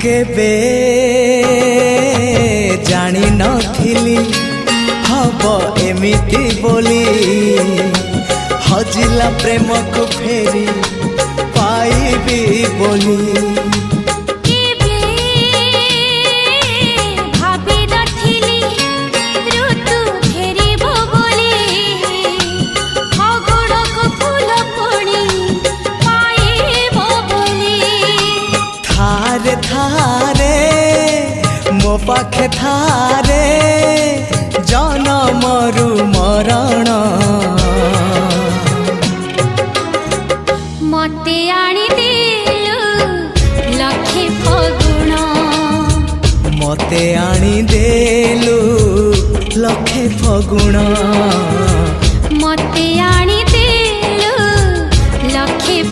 केबे जानी नथिली हब एमिति बोली हजिला प्रेम को फेरी पाइबी बोली मो पाखे थारे जनमरु मरण मते आनी देलु लखे फगुण मते आनी देलु लखे फगुण।